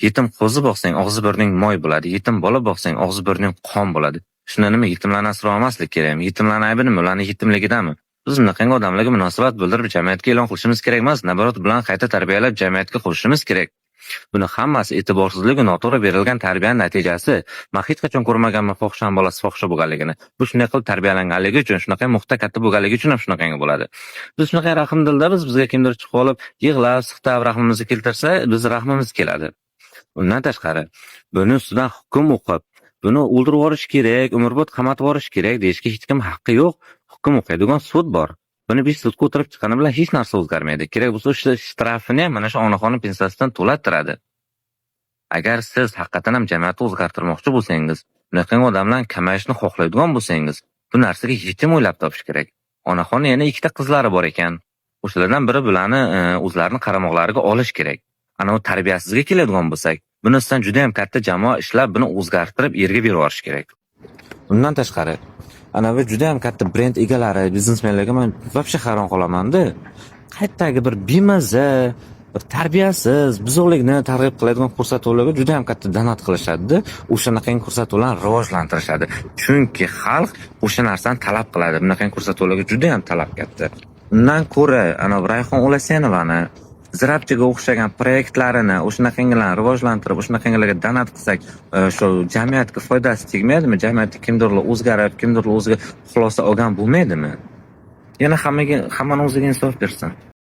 Yetim qo'zi boqsang, og'zi burning moy bo'ladi. Yetim bola boqsang, og'zi burning qon bo'ladi. Shunda nima yetimlarni asrab olmaslik kerakmi? Yetimlarning aybi nima? Ularning yetimligidami? Biz bunaqangi odamlarga munosabat bildirib jamiyatga e'lon qilishimiz kerak emas, nabarat bilan qayta tarbiyalab jamiyatga qo'shishimiz kerak. Buni hammasi e'tiborsizlik va noto'g'ri berilgan tarbiyaning natijasi. Men hech qachon ko'rmaganman fohishaning bolasi fohisha bo'lganligini. Bu shunday qilib tarbiyalanganligi uchun, shunaqa muhta katta bo'lganligi uchun ham shunaqangi bo'ladi. Biz shunaqa rahmdilda bizga kimdir chiqib olib, yig'lab, siqtab rahmimizni keltirsa, biz rahmimiz keladi. Undan tashqari, buni ustidan hukm o'qib, buni o'ldirib yuborish kerak, umrbod qamatib yuborish kerak deyishga hech kim haqqi yo'q. Hukm o'qiydigan sud bor. Buni biz sudga o'tirib chiqqani bilan hech narsa o'zgarmaydi. Kerak bo'lsa, shtrafini ham mana shu onaxonim pensiyasidan to'lattiradi. Agar siz haqiqatan ham jamiyatni o'zgartirmoqchi bo'lsangiz, bunaqangi odamlarning kamayishini xohlaydigan bo'lsangiz, bu narsaga yechim o'ylab topish kerak. Onaxonni yana 2 ta qizlari bor ekan. O'shalardan biri bularni o'zlarini qaramoqlariga olish kerak. Ana u tarbiyasizga keladigan bo'lsak, bunisidan juda ham katta jamoa ishlab buni o'zgartirib yerga berib yuborish kerak. Undan tashqari, ana bu juda ham katta brend egalari, biznesmenlarga men vobshe hayron qolaman-da. Qaytdagi bir bemaza, bir tarbiyasiz, buzuqlikni targ'ib qiladigan ko'rsatuvlarga juda ham katta donat qilishadi-da. O'shanaqangi ko'rsatuvlarni rivojlantirishadi. Chunki xalq o'sha narsani talab qiladi. Bunaqangi ko'rsatuvlarga juda ham talab katta. Undan ko'ra, ana Rayhon Ulasenovani Zirabchiga o'xshagan proyektlarini o'shanaqangilarni rivojlantirib, o'shanaqangilarga donat qilsak, shu jamiyatga foydasi tegmaydimi? Jamiyatda kimdirlar o'zgarib, kimdirlar o'ziga xulosa olgan bo'lmaydimi? Yana hammani o'ziga insof bersin.